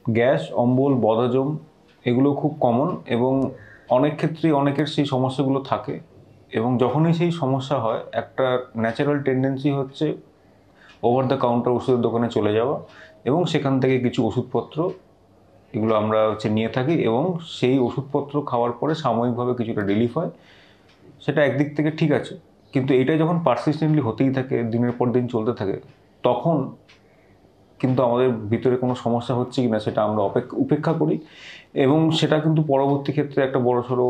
Gas, অম্বল, বদহজম এগুলো খুব কমন এবং অনেক ক্ষেত্রেই অনেকের সেই সমস্যাগুলো থাকে এবং যখনই সেই সমস্যা হয় একটা ন্যাচারাল টেন্ডেন্সি হচ্ছে ওভার দ্য কাউন্টার ওষুধের দোকানে চলে যাওয়া এবং সেখান থেকে কিছু ওষুধপত্র এগুলো আমরা নিয়ে থাকি এবং সেই ওষুধপত্র খাওয়ার পরে সাময়িকভাবে কিছুটা রিলিফ হয়। সেটা একদিক থেকে ঠিক আছে, কিন্তু এটা যখন পারসিস্টেন্টলি হতেই থাকে, দিনের পর দিন চলতে থাকে, তখন কিন্তু আমাদের ভিতরে কোনো সমস্যা হচ্ছে কি না সেটা আমরা উপেক্ষা করি এবং সেটা কিন্তু পরবর্তী ক্ষেত্রে একটা বড়সড়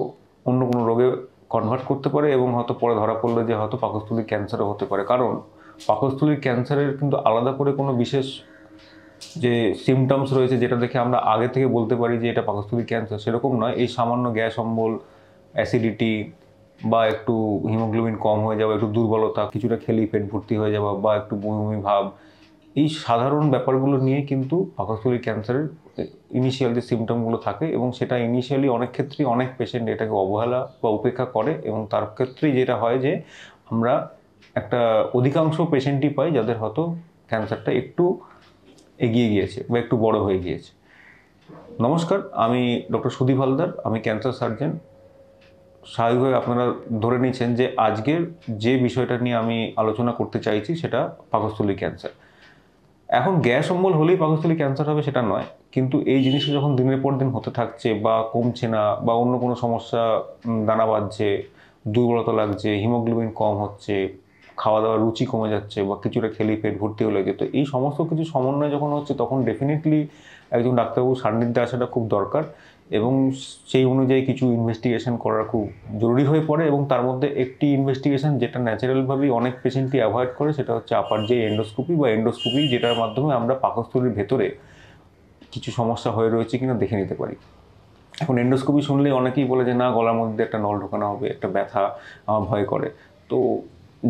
অন্য কোনো রোগে কনভার্ট করতে পারে এবং হয়তো পরে ধরা পড়লে যে হয়তো পাকস্থলীর ক্যান্সারও হতে পারে। কারণ পাকস্থলীর ক্যান্সারের কিন্তু আলাদা করে কোনো বিশেষ যে সিমটমস রয়েছে যেটা দেখে আমরা আগে থেকে বলতে পারি যে এটা পাকস্থলীর ক্যান্সার, সেরকম নয়। এই সামান্য গ্যাস, অম্বল, অ্যাসিডিটি বা একটু হিমোগ্লোবিন কম হয়ে যাওয়া, একটু দুর্বলতা, কিছুটা খেলেই পেট ভর্তি হয়ে যাওয়া বা একটু বমি ভাব, এই সাধারণ ব্যাপারগুলো নিয়ে কিন্তু পাকস্থলীর ক্যান্সারের ইনিশিয়াল যে সিমটমগুলো থাকে এবং সেটা ইনিশিয়ালি অনেক ক্ষেত্রেই অনেক পেশেন্ট এটাকে অবহেলা বা উপেক্ষা করে এবং তার ক্ষেত্রেই যেটা হয় যে আমরা একটা অধিকাংশ পেশেন্টই পাই যাদের হয়তো ক্যান্সারটা একটু এগিয়ে গিয়েছে বা একটু বড় হয়ে গিয়েছে। নমস্কার, আমি ডক্টর সুদীপ হালদার, আমি ক্যান্সার সার্জন। স্বাভাবিকভাবে আপনারা ধরে নিচ্ছেন যে আজকের যে বিষয়টা নিয়ে আমি আলোচনা করতে চাইছি সেটা পাকস্থলী ক্যান্সার। এখন গ্যাস অম্বল হলেই পাকস্থলী ক্যান্সার হবে সেটা নয়, কিন্তু এই জিনিসটা যখন দিনের পর দিন হতে থাকছে বা কমছে না বা অন্য কোনো সমস্যা দানা বাঁধছে, দুর্বলতা লাগছে, হিমোগ্লোবিন কম হচ্ছে, খাওয়া দাওয়ার রুচি কমে যাচ্ছে বা কিছুটা খেলেই পেট ভর্তি হয়ে লাগে, তো এই সমস্ত কিছু সমন্বয় যখন হচ্ছে তখন ডেফিনেটলি একজন ডাক্তারবাবুর সান্নিধ্যে আসাটা খুব দরকার এবং সেই অনুযায়ী কিছু ইনভেস্টিগেশন করা খুব জরুরি হয়ে পড়ে এবং তার মধ্যে একটি ইনভেস্টিগেশন যেটা ন্যাচারালভাবেই অনেক পেশেন্টই অ্যাভয়েড করে সেটা হচ্ছে আপার যে এন্ডোস্কোপি বা এন্ডোস্কোপি, যেটার মাধ্যমে আমরা পাকস্থলীর ভেতরে কিছু সমস্যা হয়ে রয়েছে কিনা দেখে নিতে পারি। এখন এন্ডোস্কোপি শুনলে অনেকেই বলে যে না, গলার মধ্যে একটা নল ঢোকানো হবে, একটা ব্যথা, আমার ভয় করে। তো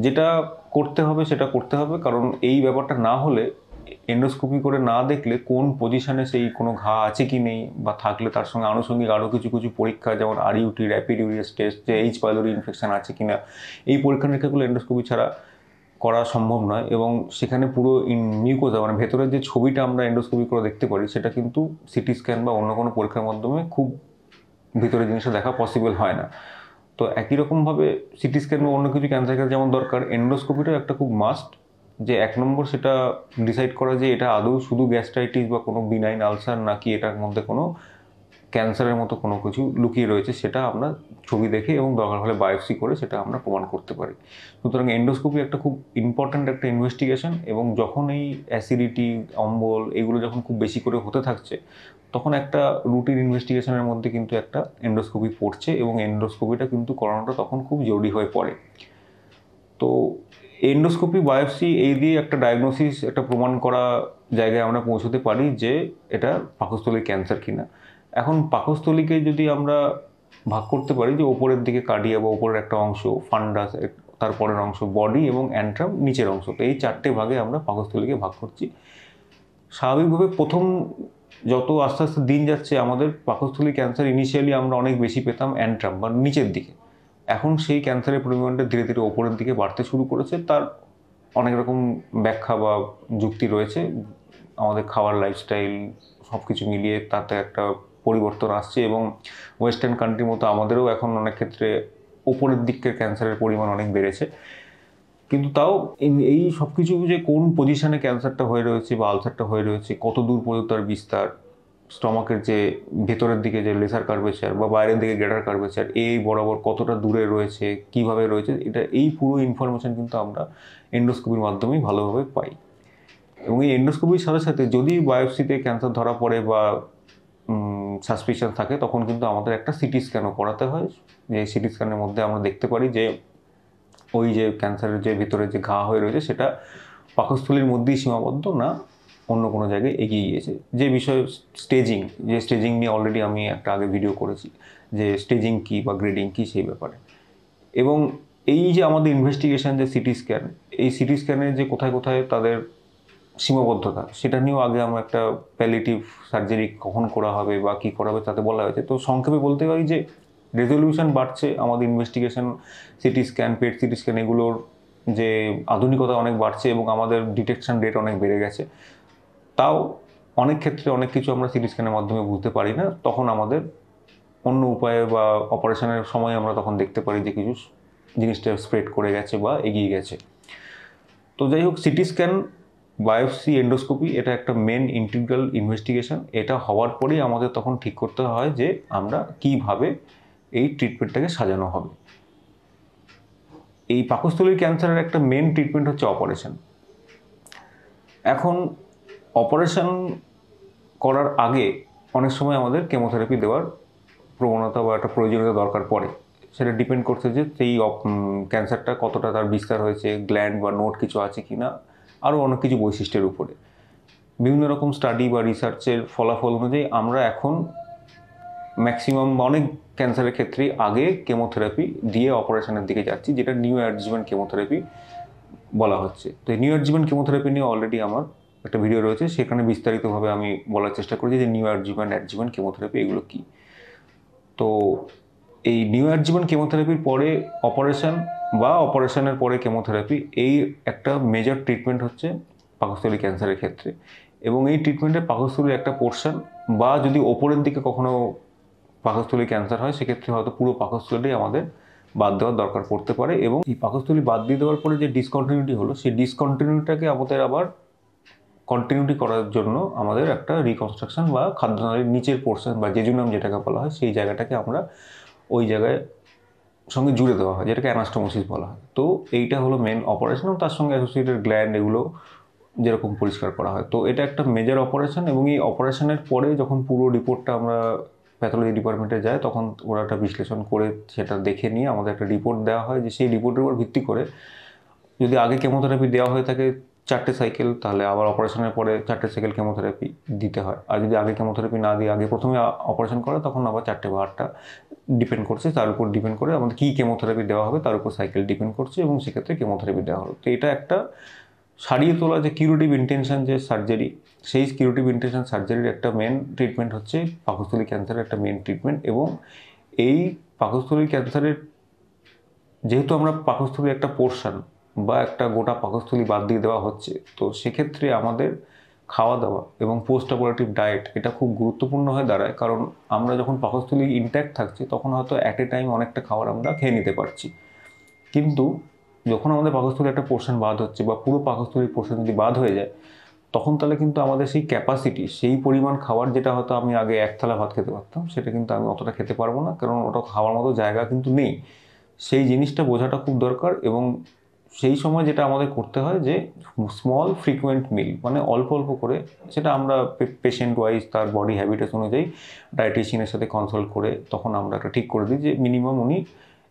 যেটা করতে হবে সেটা করতে হবে, কারণ এই ব্যাপারটা না হলে এন্ডোস্কোপি করে না দেখলে কোন পজিশনে সেই কোনো ঘা আছে কি নেই বা থাকলে তার সঙ্গে আনুষঙ্গিক আরও কিছু কিছু পরীক্ষা যেমন আরইউটি, র্যাপিড ইউরিয়াস টেস্ট, যে এইচ পাইলোরি ইনফেকশন আছে কিনা, এই পরীক্ষা নিরীক্ষাগুলো এন্ডোস্কোপি ছাড়া করা সম্ভব নয় এবং সেখানে পুরো মিউকোজা মানে ভেতরের যে ছবিটা আমরা এন্ডোস্কোপি করে দেখতে পারি সেটা কিন্তু সিটি স্ক্যান বা অন্য কোনো পরীক্ষার মাধ্যমে খুব ভিতরের জিনিসটা দেখা পসিবল হয় না। তো একই রকমভাবে সিটি স্ক্যান বা অন্য কিছু ক্যান্সার ক্ষেত্রে যেমন দরকার, এন্ডোস্কোপিটাও একটা খুব মাস্ট। যে এক নম্বর সেটা ডিসাইড করা যে এটা আদৌ শুধু গ্যাস্ট্রাইটিস বা কোনো বিনাইন আলসার নাকি এটার মধ্যে কোনো ক্যান্সারের মতো কোনো কিছু লুকিয়ে রয়েছে, সেটা আমরা ছবি দেখে এবং দরকার হলে বায়োপসি করে সেটা আমরা প্রমাণ করতে পারি। সুতরাং এন্ডোস্কোপি একটা খুব ইম্পর্ট্যান্ট একটা ইনভেস্টিগেশন এবং যখন এই অ্যাসিডিটি, অম্বল এগুলো যখন খুব বেশি করে হতে থাকছে তখন একটা রুটিন ইনভেস্টিগেশনের মধ্যে কিন্তু একটা এন্ডোস্কোপি পড়ছে এবং এন্ডোস্কোপিটা কিন্তু করানোটা তখন খুব জরুরি হয়ে পড়ে। তো এন্ডোস্কোপি, বায়োপসি এই দিয়ে একটা ডায়াগনোসিস, একটা প্রমাণ করা জায়গায় আমরা পৌঁছতে পারি যে এটা পাকস্থলীর ক্যান্সার কিনা। এখন পাকস্থলীকে যদি আমরা ভাগ করতে পারি যে ওপরের দিকে কার্ডিয়া বা ওপরের একটা অংশ, ফান্ডাস তারপরের অংশ বডি এবং অ্যান্ট্রাম নিচের অংশ, তো এই চারটে ভাগে আমরা পাকস্থলীকে ভাগ করছি। স্বাভাবিকভাবে প্রথম যত আস্তে আস্তে দিন যাচ্ছে আমাদের পাকস্থলী ক্যান্সার ইনিশিয়ালি আমরা অনেক বেশি পেতাম অ্যান্ট্রাম বা নিচের দিকে। এখন সেই ক্যান্সারের পরিমাণটা ধীরে ধীরে ওপরের দিকে বাড়তে শুরু করেছে। তার অনেক রকম ব্যাখ্যা বা যুক্তি রয়েছে। আমাদের খাওয়ার, লাইফস্টাইল সব কিছু মিলিয়ে তাতে একটা পরিবর্তন আসছে এবং ওয়েস্টার্ন কান্ট্রির মতো আমাদেরও এখন অনেক ক্ষেত্রে ওপরের দিকের ক্যান্সারের পরিমাণ অনেক বেড়েছে। কিন্তু তাও এই সব কিছু যে কোন পজিশনে ক্যান্সারটা হয়ে রয়েছে বা আলসারটা হয়ে রয়েছে, কত দূর পর্যন্ত তার বিস্তার, স্টমাকের যে ভেতরের দিকে যে লেসার কার্ভেচার বা বাইরের দিকে গ্রেটার কার্ভেচার, এই বরাবর কতটা দূরে রয়েছে, কিভাবে রয়েছে, এটা এই পুরো ইনফরমেশন কিন্তু আমরা এন্ডোস্কোপির মাধ্যমেই ভালোভাবে পাই। এবং এই এন্ডোস্কোপির সাথে সাথে যদি বায়োপসিতে ক্যান্সার ধরা পড়ে বা সাসপিশন থাকে তখন কিন্তু আমাদের একটা সিটি স্ক্যানও করাতে হয়। যে সিটি স্ক্যানের মধ্যে আমরা দেখতে পারি যে ওই যে ক্যান্সারের যে ভিতরে যে ঘা হয়ে রয়েছে সেটা পাকস্থলীর মধ্যেই সীমাবদ্ধ না অন্য কোনো জায়গায় এগিয়ে গিয়েছে। যে বিষয়ে স্টেজিং নিয়ে অলরেডি আমি একটা আগে ভিডিও করেছি যে স্টেজিং কী বা গ্রেডিং কী সেই ব্যাপারে। এবং এই যে আমাদের ইনভেস্টিগেশন যে সিটি স্ক্যান, এই সিটি স্ক্যানের যে কোথায় কোথায় তাদের সীমাবদ্ধতা সেটা নিয়েও আগে আমরা একটা প্যালিয়েটিভ সার্জারি কখন করা হবে বা কী করা হবে তাতে বলা হয়েছে। তো সংক্ষেপে বলতে পারি যে রেজলিউশন বাড়ছে আমাদের investigation, CT scan, PET CT scan এগুলোর যে আধুনিকতা অনেক বাড়ছে এবং আমাদের ডিটেকশন রেট অনেক বেড়ে গেছে। তাও অনেক ক্ষেত্রে অনেক কিছু আমরা সিটি স্ক্যানের মাধ্যমে বুঝতে পারি না, তখন আমাদের অন্য উপায়ে বা অপারেশনের সময় আমরা তখন দেখতে পারি যে কিছু জিনিসটা স্প্রেড করে গেছে বা এগিয়ে গেছে। তো যাই হোক, সিটি স্ক্যান, বায়োপসি, এন্ডোস্কোপি এটা একটা মেন ইন্টিগ্রাল ইনভেস্টিগেশন। এটা হওয়ার পরেই আমাদের তখন ঠিক করতে হয় যে আমরা কিভাবে এই ট্রিটমেন্টটাকে সাজানো হবে। এই পাকস্থলীর ক্যান্সারের একটা মেন ট্রিটমেন্ট হচ্ছে অপারেশন। এখন অপারেশন করার আগে অনেক সময় আমাদের কেমোথেরাপি দেওয়ার প্রবণতা বা একটা প্রয়োজনীয়তা দরকার পড়ে। সেটা ডিপেন্ড করছে যে সেই ক্যান্সারটা কতটা তার বিস্তার হয়েছে, গ্ল্যান্ড বা নোড কিছু আছে কি না, আরও অনেক কিছু বৈশিষ্ট্যের উপরে। বিভিন্ন রকম স্টাডি বা রিসার্চের ফলাফল অনুযায়ী আমরা এখন ম্যাক্সিমাম অনেক ক্যান্সারের ক্ষেত্রে আগে কেমোথেরাপি দিয়ে অপারেশনের দিকে যাচ্ছি, যেটা নিউ অ্যাডজুভেন্ট কেমোথেরাপি বলা হচ্ছে। তো এই নিউ অ্যাডজুভেন্ট কেমোথেরাপি নিয়ে অলরেডি আমার একটা ভিডিও রয়েছে, সেখানে বিস্তারিতভাবে আমি বলার চেষ্টা করেছি যে নিউ অ্যাডজুভেন্ট কেমোথেরাপি এগুলো কী। তো এই নিউ অ্যাডজুভেন্ট কেমোথেরাপির পরে অপারেশন বা অপারেশনের পরে কেমোথেরাপি, এই একটা মেজর ট্রিটমেন্ট হচ্ছে পাকস্থলী ক্যান্সারের ক্ষেত্রে। এবং এই ট্রিটমেন্টে পাকস্থলীর একটা পোর্শন বা যদি ওপরের দিকে কখনো পাকস্থলী ক্যান্সার হয়, সেক্ষেত্রে হয়তো পুরো পাকস্থলীটাই আমাদের বাদ দেওয়ার দরকার পড়তে পারে। এবং এই পাকস্থলী বাদ দিয়ে দেওয়ার পরে যে ডিসকন্টিনিউটি হলো, সেই ডিসকন্টিনিউটিটাকে আমাদের আবার কন্টিনিউটি করার জন্য আমাদের একটা রিকনস্ট্রাকশন বা খাদ্যনালীর নিচের পোর্শন বা জেজুনাম যেটাকে বলা হয়, সেই জায়গাটাকে আমরা ওই জায়গায় সঙ্গে জুড়ে দেওয়া হয়, যেটাকে অ্যানাস্টোমোসিস বলা হয়। তো এইটা হলো মেন অপারেশন, এবং তার সঙ্গে অ্যাসোসিয়েটেড গ্ল্যান্ড এগুলো যেরকম পরিষ্কার করা হয়। তো এটা একটা মেজর অপারেশন, এবং এই অপারেশনের পরে যখন পুরো রিপোর্টটা আমরা প্যাথোলজি ডিপার্টমেন্টে যায়, তখন ওরা একটা বিশ্লেষণ করে সেটা দেখে নিয়ে আমাদের একটা রিপোর্ট দেওয়া হয়, যে সেই রিপোর্টের উপর ভিত্তি করে যদি আগে কেমোথেরাপি দেওয়া হয়ে থাকে 4টে সাইকেল, তাহলে আবার অপারেশনের পরে 4টে সাইকেল কেমোথেরাপি দিতে হয়। আর যদি আগে কেমোথেরাপি না দিয়ে আগে প্রথমে অপারেশন করে, তখন আবার 4টে বা 8টা, ডিপেন্ড করছে তার উপর ডিপেন্ড করে আমাদের কী কেমোথেরাপি দেওয়া হবে, তার উপর সাইকেল ডিপেন্ড করছে, এবং সেক্ষেত্রে কেমোথেরাপি দেওয়া হলো। তো এটা একটা সারিয়ে তোলা যে কিউরেটিভ ইন্টেনশন যে সার্জারি, সেই কিউরেটিভ ইন্টেনশন সার্জারির একটা মেন ট্রিটমেন্ট হচ্ছে পাকস্থলী ক্যান্সারের একটা মেন ট্রিটমেন্ট। এবং এই পাকস্থলী ক্যান্সারের, যেহেতু আমরা পাকস্থলীর একটা পোর্শন বা একটা গোটা পাকস্থলী বাদ দিয়ে দেওয়া হচ্ছে, তো সেক্ষেত্রে আমাদের খাওয়া দাওয়া এবং পোস্ট অপারেটিভ ডায়েট এটা খুব গুরুত্বপূর্ণ হয়ে দাঁড়ায়। কারণ আমরা যখন পাকস্থলী ইনট্যাক্ট থাকছি, তখন হয়তো অ্যাট এ টাইম অনেকটা খাবার আমরা খেয়ে নিতে পারছি, কিন্তু যখন আমাদের পাকস্থলীর একটা পোর্শন বাদ হচ্ছে বা পুরো পাকস্থলীর পোর্শন যদি বাদ হয়ে যায়, তখন তাহলে কিন্তু আমাদের সেই ক্যাপাসিটি, সেই পরিমাণ খাবার যেটা হয়তো আমি আগে এক থালা ভাত খেতে পারতাম, সেটা কিন্তু আমি অতটা খেতে পারবো না, কারণ ওটা খাওয়ার মতো জায়গা কিন্তু নেই। সেই জিনিসটা বোঝাটা খুব দরকার। এবং সেই সময় যেটা আমাদের করতে হয় যে স্মল ফ্রিকুয়েন্ট মিল, মানে অল্প অল্প করে, সেটা আমরা পেশেন্ট ওয়াইজ তার বডি হ্যাবিটেস অনুযায়ী ডায়েটিশিয়ানের সাথে কনসাল্ট করে তখন আমরা একটা ঠিক করে দিই যে মিনিমাম উনি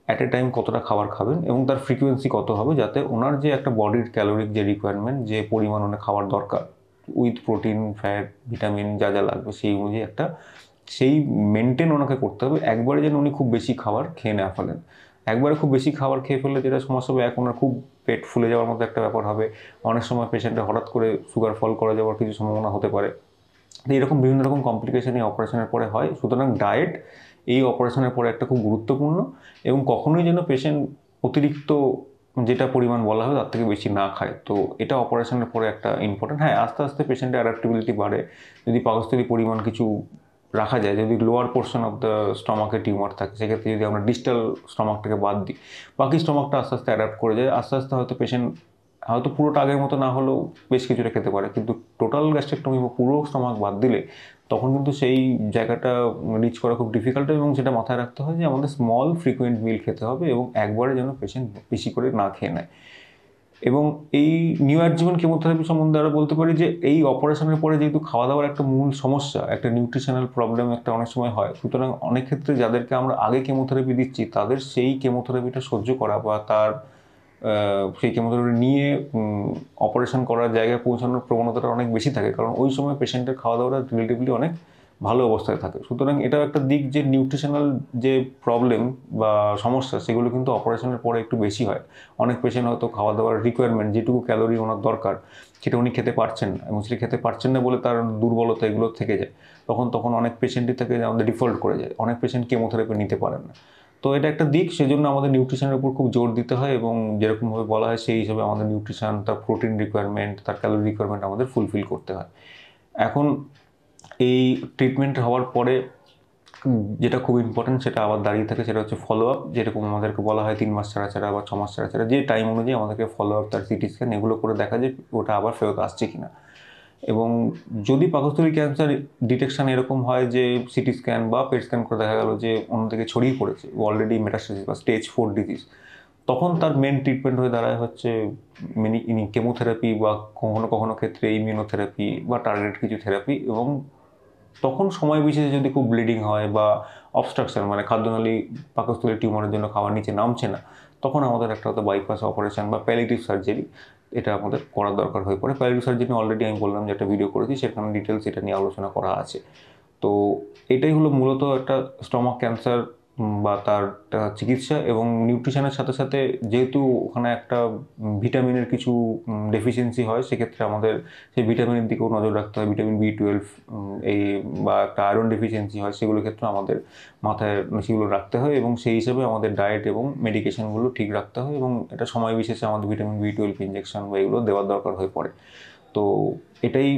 অ্যাট এ টাইম কতটা খাবার খাবেন এবং তার ফ্রিকুয়েন্সি কত হবে, যাতে ওনার যে একটা বডির ক্যালোরিক যে রিকোয়ারমেন্ট, যে পরিমাণ ওনার খাবার দরকার উইথ প্রোটিন, ফ্যাট, ভিটামিন যা যা লাগবে, সেই অনুযায়ী একটা সেই মেনটেন ওনাকে করতে হবে। একবারে যেন উনি খুব বেশি খাবার খেয়ে না ফেলেন। একবারে খুব বেশি খাবার খেয়ে ফেললে যেটা সমস্যা হবে, এক ওনার খুব পেট ফুলে যাওয়ার মতো একটা ব্যাপার হবে। অনেক সময় পেশেন্টের হঠাৎ করে সুগার ফল করে যাওয়ার কিছু সম্ভাবনা হতে পারে। এরকম বিভিন্ন রকম কমপ্লিকেশন এই অপারেশনের পরে হয়। সুতরাং ডায়েট এই অপারেশনের পরে একটা খুব গুরুত্বপূর্ণ, এবং কখনোই যেন পেশেন্ট অতিরিক্ত যেটা পরিমাণ বলা হয় তার থেকে বেশি না খায়। তো এটা অপারেশনের পরে একটা ইম্পর্টেন্ট। হ্যাঁ, আস্তে আস্তে পেশেন্টের অ্যাডাপ্টেবিলিটি বাড়ে যদি পাকস্থলী পরিমাণ কিছু রাখা যায়। যদি লোয়ার পোর্শন অফ দ্য স্টমাকে টিউমার থাকে, সেক্ষেত্রে যদি আমরা ডিস্টাল স্টমাকটাকে বাদ দিই, বাকি স্টমাকটা আস্তে আস্তে অ্যাডাপ্ট করে যায়। আস্তে আস্তে হয়তো পেশেন্ট হয়তো পুরোটা আগের মতো না হলেও বেশ কিছুটা খেতে পারে, কিন্তু টোটাল গ্যাস্ট্রেক্টমি বা পুরো স্টমাক বাদ দিলে তখন কিন্তু সেই জায়গাটা রিচ করা খুব ডিফিকাল্ট। এবং সেটা মাথায় রাখতে হয় যে আমাদের স্মল ফ্রিকুয়েন্ট মিল খেতে হবে, এবং একবারে যেন পেশেন্ট বেশি করে না খেয়ে নেয়। এবং এই নিউ অ্যাডজুভেন্ট কেমোথেরাপি সম্বন্ধে আরও বলতে পারি যে এই অপারেশনের পরে যেহেতু খাওয়া দাওয়ার একটা মূল সমস্যা, একটা নিউট্রিশনাল প্রবলেম একটা অনেক সময় হয়, সুতরাং অনেক ক্ষেত্রে যাদেরকে আমরা আগে কেমোথেরাপি দিচ্ছি, তাদের সেই কেমোথেরাপিটা সহ্য করা বা তার সেই কেমোথেরাপি নিয়ে অপারেশন করার জায়গায় পৌঁছানোর প্রবণতাটা অনেক বেশি থাকে, কারণ ওই সময় পেশেন্টের খাওয়া দাওয়াটা রিলেটিভলি অনেক ভালো অবস্থায় থাকে। সুতরাং এটাও একটা দিক যে নিউট্রিশনাল যে প্রবলেম বা সমস্যা, সেগুলো কিন্তু অপারেশনের পরে একটু বেশি হয়। অনেক পেশেন্ট হয়তো খাওয়া দাওয়ার রিকোয়ারমেন্ট, যেটুকু ক্যালোরি ওনার দরকার, সেটা উনি খেতে পারছেন না, এবং সেটা খেতে পারছেন না বলে তার দুর্বলতা এগুলো থেকে যায়। তখন অনেক পেশেন্টই থাকে আমাদের ডিফল্ট করে যায়, অনেক পেশেন্ট কেমোথেরাপি নিতে পারেন না। তো এটা একটা দিক, সেজন্য আমাদের নিউট্রিশনের উপর খুব জোর দিতে হয়, এবং যেরকমভাবে বলা হয় সেই হিসাবে আমাদের নিউট্রিশন, তার প্রোটিন রিকোয়ারমেন্ট, তার ক্যালোরি রিকোয়ারমেন্ট আমাদের ফুলফিল করতে হয়। এখন এই ট্রিটমেন্ট হওয়ার পরে যেটা খুব ইম্পর্টেন্ট সেটা আবার দাঁড়িয়ে থাকে, সেটা হচ্ছে ফলো আপ। যেরকম আমাদেরকে বলা হয় 3 মাস ছাড়া ছাড়া বা 6 মাস ছাড়া ছাড়া, যে টাইম অনুযায়ী আমাদেরকে ফলো আপ, তার সিটি স্ক্যান এগুলো করে দেখা যায় ওটা আবার ফেরত আসছে কিনা। এবং যদি পাকস্থলী ক্যান্সার ডিটেকশন এরকম হয় যে সিটি স্ক্যান বা পেট স্ক্যান করে দেখা গেল যে অন্যদিকে ছড়িয়ে পড়েছে, অলরেডি মেটাস্টেসিস বা স্টেজ 4 ডিজিজ, তখন তার মেন ট্রিটমেন্ট হয়ে দাঁড়ায় হচ্ছে কেমোথেরাপি বা কখনো কখনো ক্ষেত্রে ইমিউনোথেরাপি বা টার্গেট কিছু থেরাপি। এবং তখন সময় বিশেষে যদি খুব ব্লিডিং হয় বা অবস্ট্রাকশন, মানে খাদ্যনালী পাকস্থলীর টিউমারের জন্য খাবার নিচে নামছে না, তখন আমাদের একটা হয়তো বাইপাস অপারেশন বা প্যালিয়েটিভ সার্জারি এটা আমাদের করার দরকার হয়ে পড়ে। প্যালিয়েটিভ সার্জারি অলরেডি আমি বললাম যে একটা ভিডিও করেছি, সেখানে ডিটেলস এটা নিয়ে আলোচনা করা আছে। তো এটাই হলো মূলত একটা স্টমাক ক্যান্সার বা তার চিকিৎসা। এবং নিউট্রিশনের সাথে সাথে যেহেতু ওখানে একটা ভিটামিনের কিছু ডেফিসিয়েন্সি হয়, সেক্ষেত্রে আমাদের সেই ভিটামিনের দিকেও নজর রাখতে হয়। ভিটামিন B12 এই বা একটা আয়রন ডেফিসিয়েন্সি হয়, সেগুলোর ক্ষেত্রে আমাদের মাথায় সেগুলো রাখতে হয় এবং সেই হিসেবে আমাদের ডায়েট এবং মেডিকেশনগুলো ঠিক রাখতে হয়। এবং এটা সময় বিশেষে আমাদের ভিটামিন B12 ইঞ্জেকশন বা এগুলো দেওয়ার দরকার হয়ে পড়ে। তো এটাই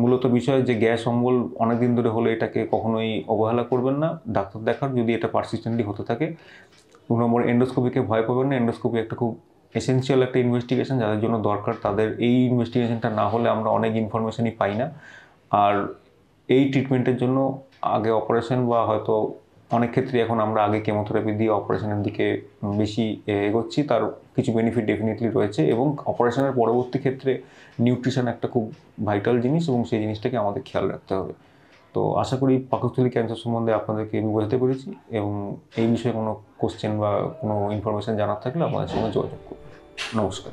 মূলত বিষয় যে গ্যাস অম্বল অনেকদিন ধরে হলে এটাকে কখনোই অবহেলা করবেন না, ডাক্তার দেখার যদি এটা পারসিস্টেন্টলি হতে থাকে। 2 নম্বর, এন্ডোস্কোপিকে ভয় পাবেন না। এন্ডোস্কোপি একটা খুব এসেন্সিয়াল একটা ইনভেস্টিগেশন, যাদের জন্য দরকার তাদের এই ইনভেস্টিগেশনটা না হলে আমরা অনেক ইনফরমেশনই পাই না। আর এই ট্রিটমেন্টের জন্য আগে অপারেশন বা হয়তো অনেক ক্ষেত্রে এখন আমরা আগে কেমোথেরাপি দিয়ে অপারেশনের দিকে বেশি এগোচ্ছি, তার কিছু বেনিফিট ডেফিনেটলি রয়েছে। এবং অপারেশনের পরবর্তী ক্ষেত্রে নিউট্রিশন একটা খুব ভাইটাল জিনিস এবং সেই জিনিসটাকে আমাদের খেয়াল রাখতে হবে। তো আশা করি পাকস্থলী ক্যান্সার সম্বন্ধে আপনাদেরকে আমি বোঝাতে পেরেছি। এবং এই বিষয়ে কোনো কোশ্চেন বা কোনো ইনফরমেশন জানার থাকলে আপনাদের সঙ্গে যোগাযোগ করুন। নমস্কার।